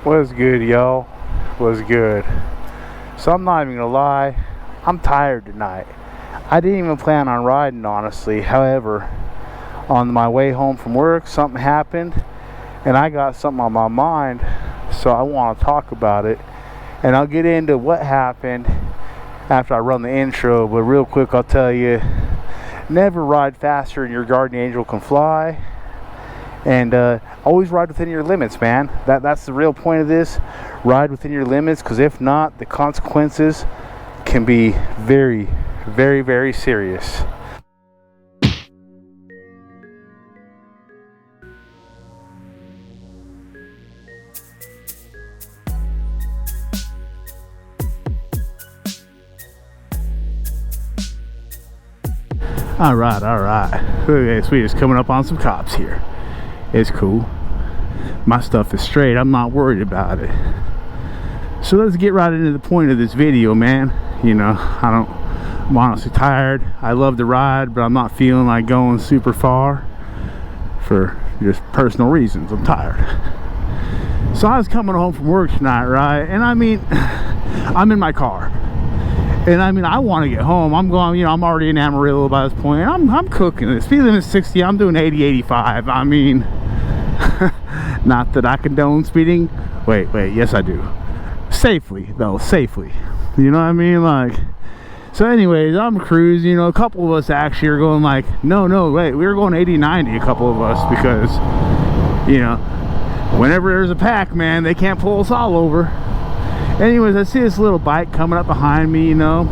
What's good, y'all? What's good? So I'm not even gonna lie, I'm tired tonight. I didn't even plan on riding, honestly. However, on my way home from work, something happened and I got something on my mind, so I want to talk about it. And I'll get into what happened after I run the intro, but real quick I'll tell you, never ride faster than your guardian angel can fly. And always ride within your limits, man. That's the real point of this. Ride within your limits, because if not, the consequences can be very, very, very serious. All right. Okay, so we're just coming up on some cops here. It's cool. My stuff is straight. I'm not worried about it. So let's get right into the point of this video, man. You know, I'm honestly tired. I love to ride, but I'm not feeling like going super far for just personal reasons. I'm tired. So I was coming home from work tonight, right? And I mean, I'm in my car. And I mean, I want to get home. I'm going, you know, I'm already in Amarillo by this point. I'm cooking it. Speed limit 60. I'm doing 80, 85. I mean, not that I condone speeding. Wait, yes I do. Safely, though, safely. You know what I mean? Like, so anyways, I'm cruising. You know, a couple of us actually are going like, no, wait, we were going 80, 90, a couple of us, because, you know, whenever there's a pack, man, they can't pull us all over. Anyways, I see this little bike coming up behind me, you know.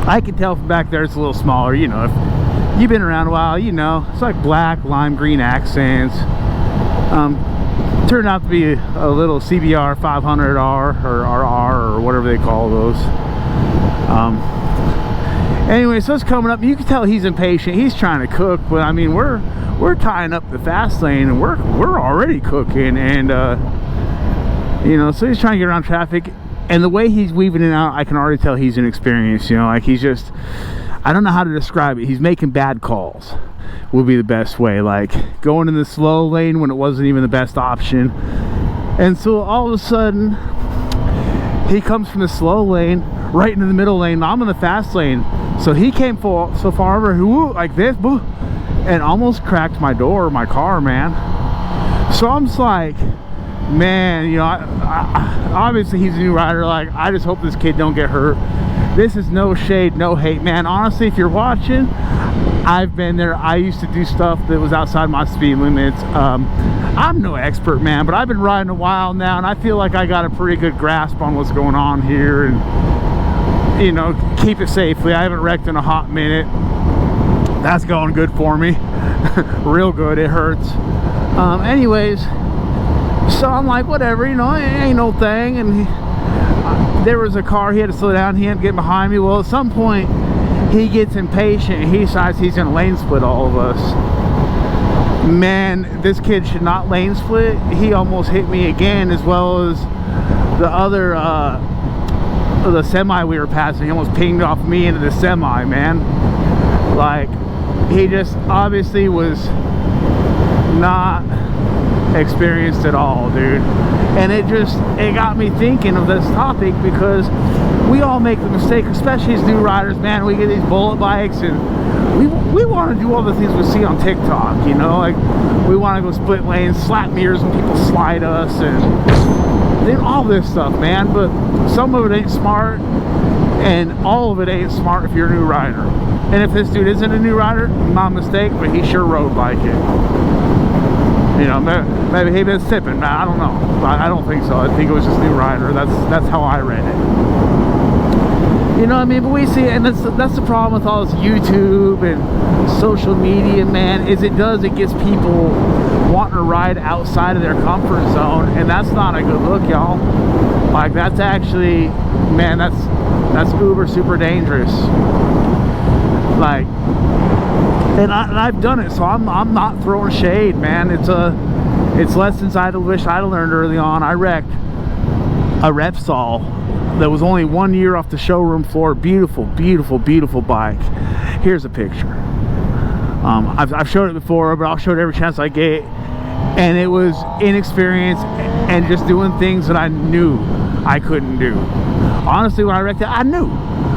I can tell from back there it's a little smaller, you know. If you've been around a while, you know. It's like black, lime green accents. Turned out to be a little CBR 500R or RR or whatever they call those. Anyway, so it's coming up. You can tell he's impatient. He's trying to cook, but I mean, we're tying up the fast lane and we're already cooking, and you know, so he's trying to get around traffic, and the way he's weaving it out, I can already tell he's inexperienced. You know, like he's just, I don't know how to describe it. He's making bad calls would be the best way, like going in the slow lane when it wasn't even the best option. And so all of a sudden he comes from the slow lane right into the middle lane. I'm in the fast lane, so he came so far over, like this, and almost cracked my door, my car, man. So I'm just like, man, you know, I obviously he's a new rider. Like, I just hope this kid don't get hurt. This is no shade, no hate, man. Honestly, if you're watching, I've been there. I used to do stuff that was outside my speed limits. I'm no expert, man, but I've been riding a while now, and I feel like I got a pretty good grasp on what's going on here, and, you know, keep it safely. I haven't wrecked in a hot minute. That's going good for me. Real good. It hurts. Anyways, so I'm like, whatever, you know, it ain't no thing. And there was a car, he had to slow down, he had to get behind me. Well, at some point he gets impatient and he decides he's gonna lane split all of us. Man, this kid should not lane split. He almost hit me again, as well as the other the semi we were passing. He almost pinged off me into the semi, man. Like, he just obviously was not experienced at all, dude. And it got me thinking of this topic, because we all make the mistake, especially as new riders, man. We get these bullet bikes and we want to do all the things we see on TikTok, you know, like we want to go split lanes, slap mirrors when people slide us, and all this stuff, man. But some of it ain't smart, and all of it ain't smart if you're a new rider. And if this dude isn't a new rider, my mistake, but he sure rode like it. You know, maybe he been sipping, man. I don't know. I don't think so. I think it was just new rider. That's how I read it. You know what I mean? But we see, and that's the problem with all this YouTube and social media, man, is it gets people wanting to ride outside of their comfort zone, and that's not a good look, y'all. Like, that's actually, man, that's uber super dangerous. Like, and I've done it, so I'm not throwing shade, man. It's lessons I wish I'd learned early on. I wrecked a Repsol that was only 1 year off the showroom floor. Beautiful bike. Here's a picture. I've showed it before, but I'll show it every chance I get. And it was inexperienced, and just doing things that I knew I couldn't do. Honestly, when I wrecked it, I knew.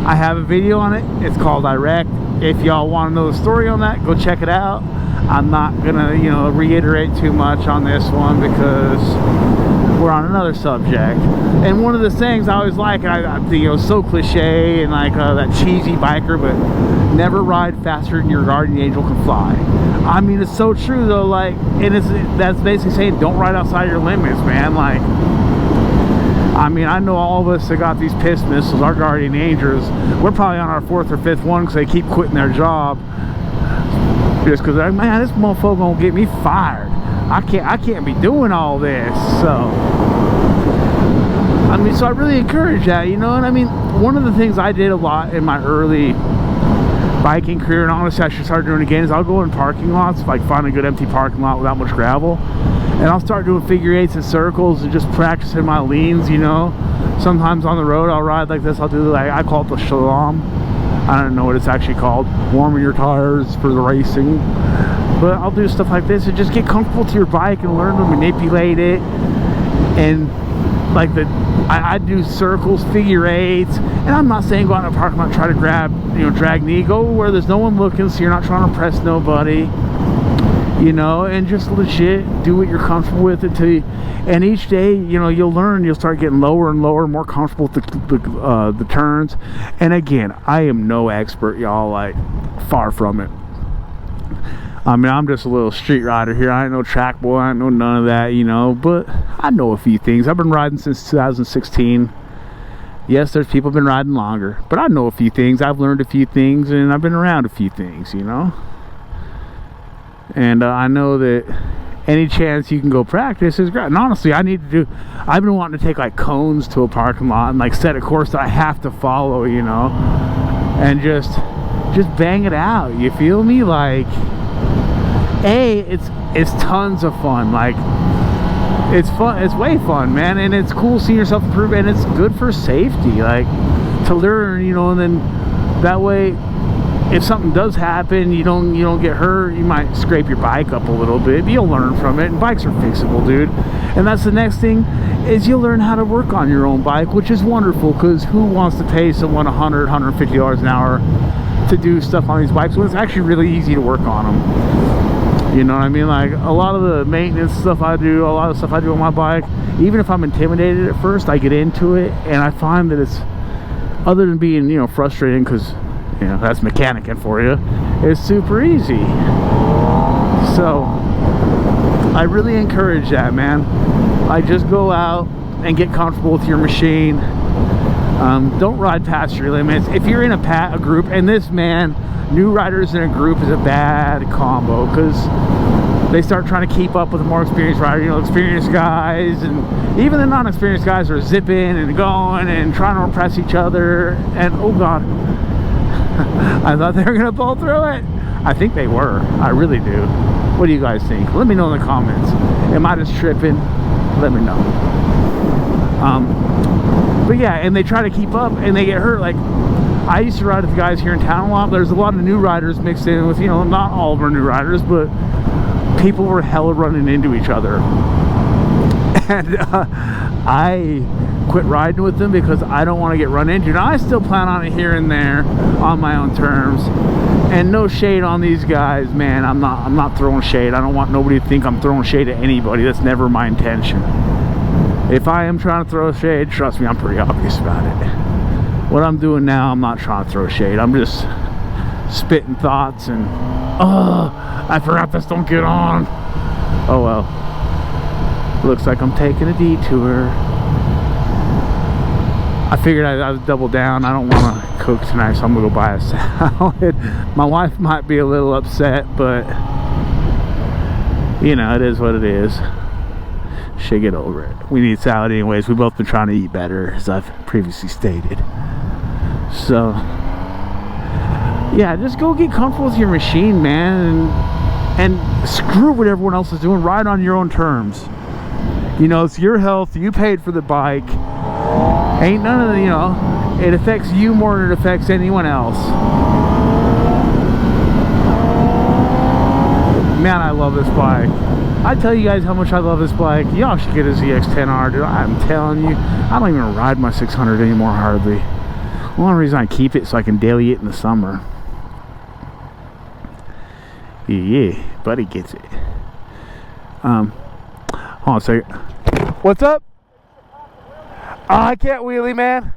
I have a video on it. It's called I Wrecked. If y'all want to know the story on that, go check it out. I'm not gonna, you know, reiterate too much on this one because we're on another subject. And one of the things I always like, you know, so cliche and like that cheesy biker, but never ride faster than your guardian angel can fly. I mean, it's so true though. Like, and that's basically saying don't ride outside your limits, man. Like, I mean, I know all of us that got these piss missiles, our guardian angels, we're probably on our 4th or 5th one because they keep quitting their job just because they're like, man, this motherfucker gonna get me fired. I can't be doing all this. So I mean, so I really encourage that, you know. And I mean, one of the things I did a lot in my early biking career, and honestly I should start doing again, is I'll go in parking lots, like find a good empty parking lot without much gravel, and I'll start doing figure eights and circles and just practicing my leans, you know. Sometimes on the road I'll ride like this. I'll do, like, I call it the shalom. I don't know what it's actually called, warming your tires for the racing. But I'll do stuff like this and just get comfortable to your bike and learn to manipulate it. And like I do circles, figure eights, and I'm not saying go out in a parking lot and try to grab, you know, drag knee. Go where there's no one looking, so you're not trying to impress nobody, you know, and just legit do what you're comfortable with until you, and each day, you know, you'll learn, you'll start getting lower and lower, more comfortable with the turns. And again, I am no expert, y'all, like, far from it. I mean, I'm just a little street rider here. I ain't no track boy. I ain't know none of that, you know. But I know a few things. I've been riding since 2016. Yes, there's people been riding longer. But I know a few things. I've learned a few things. And I've been around a few things, you know. And I know that any chance you can go practice is great. And honestly, I've been wanting to take, like, cones to a parking lot and, like, set a course that I have to follow, you know. And just bang it out. You feel me? Like, it's tons of fun. Like, it's fun, it's way fun, man, and it's cool seeing yourself improve, and it's good for safety, like, to learn, you know. And then that way, if something does happen, you don't get hurt. You might scrape your bike up a little bit, but you'll learn from it. And bikes are fixable, dude. And that's the next thing, is you'll learn how to work on your own bike, which is wonderful, because who wants to pay someone $150 an hour to do stuff on these bikes when it's actually really easy to work on them? You know what I mean? Like, a lot of the maintenance stuff I do, a lot of stuff I do on my bike, even if I'm intimidated at first, I get into it, and I find that it's, other than being, you know, frustrating, because, you know, that's mechanicking for you, it's super easy. So I really encourage that, man. Like, just go out and get comfortable with your machine. Don't ride past your limits. If you're in a group, and this, man, new riders in a group is a bad combo, because they start trying to keep up with the more experienced rider. You know, experienced guys, and even the non-experienced guys are zipping and going and trying to impress each other. And oh god, I thought they were gonna pull through it. I think they were. I really do. What do you guys think? Let me know in the comments. Am I just tripping? Let me know. But yeah, and they try to keep up and they get hurt. Like, I used to ride with the guys here in town a lot. There's a lot of new riders mixed in with, you know, not all of our new riders, but people were hella running into each other. And I quit riding with them because I don't want to get run into. Now, I still plan on it here and there on my own terms. And no shade on these guys, man. I'm not throwing shade. I don't want nobody to think I'm throwing shade at anybody. That's never my intention. If I am trying to throw shade, trust me, I'm pretty obvious about it. What I'm doing now, I'm not trying to throw shade. I'm just spitting thoughts and, oh, I forgot this don't get on. Oh well. Looks like I'm taking a detour. I figured I'd double down. I don't want to cook tonight, so I'm gonna go buy a salad. My wife might be a little upset, but you know, it is what it is. Should get over it. We need salad anyways. We've both been trying to eat better, as I've previously stated. So yeah, just go get comfortable with your machine, man, and screw what everyone else is doing. Ride on your own terms. You know, it's your health. You paid for the bike. Ain't none of the, you know, it affects you more than it affects anyone else. Man, I love this bike. I tell you guys how much I love this bike. Y'all should get a ZX-10R, dude. I'm telling you, I don't even ride my 600 anymore hardly. The only reason I keep it so I can daily it in the summer. Yeah, buddy gets it. Hold on a second. What's up? Oh, I can't wheelie, man.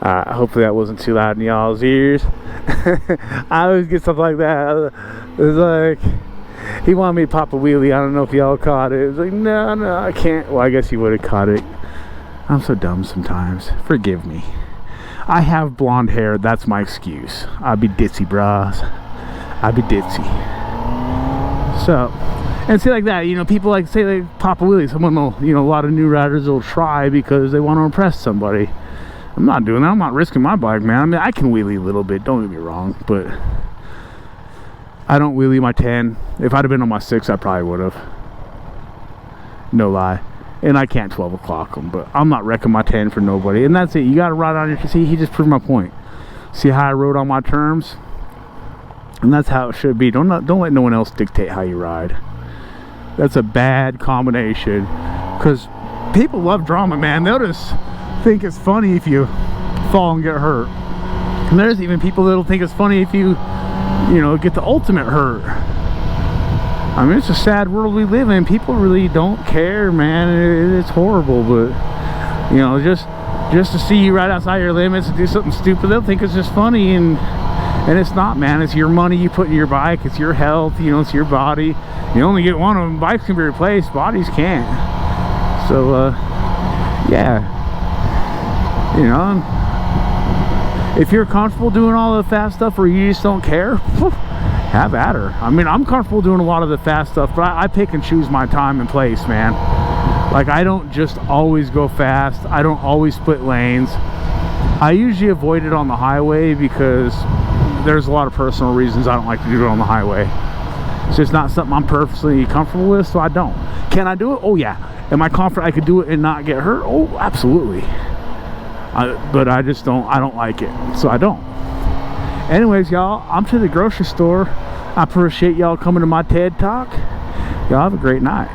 Hopefully that wasn't too loud in y'all's ears. I always get stuff like that. It's like, he wanted me to pop a wheelie. I don't know if y'all caught it. It's like, no, I can't. Well, I guess you would have caught it. I'm so dumb sometimes. Forgive me. I have blonde hair. That's my excuse. I'll be ditzy, bras. I'll be ditzy. So, and see like that, you know, people like say they pop a wheelie. Someone will, you know, a lot of new riders will try because they want to impress somebody. I'm not doing that. I'm not risking my bike, man. I mean, I can wheelie a little bit. Don't get me wrong, but I don't wheelie my 10. If I'd have been on my 6, I probably would have. No lie. And I can't 12 o'clock them, but I'm not wrecking my 10 for nobody. And that's it. You got to ride on your... See, he just proved my point. See how I rode on my terms? And that's how it should be. Don't let no one else dictate how you ride. That's a bad combination. Because people love drama, man. They'll just think it's funny if you fall and get hurt. And there's even people that'll think it's funny if you know, get the ultimate hurt. I mean, it's a sad world we live in. People really don't care, man. It's horrible, but you know, just to see you right outside your limits and do something stupid, they'll think it's just funny, and it's not, man. It's your money you put in your bike. It's your health. You know, it's your body. You only get one of them. Bikes can be replaced. Bodies can't. So, yeah. You know, if you're comfortable doing all the fast stuff, or you just don't care, have at her. I mean, I'm comfortable doing a lot of the fast stuff, but I pick and choose my time and place, man. Like, I don't just always go fast. I don't always split lanes. I usually avoid it on the highway because there's a lot of personal reasons I don't like to do it on the highway. It's just not something I'm perfectly comfortable with, so I don't. Can I do it? Oh yeah. Am I confident I could do it and not get hurt? Oh, absolutely. But I just don't. I don't like it, so I don't. Anyways, y'all, I'm to the grocery store. I appreciate y'all coming to my TED Talk. Y'all have a great night.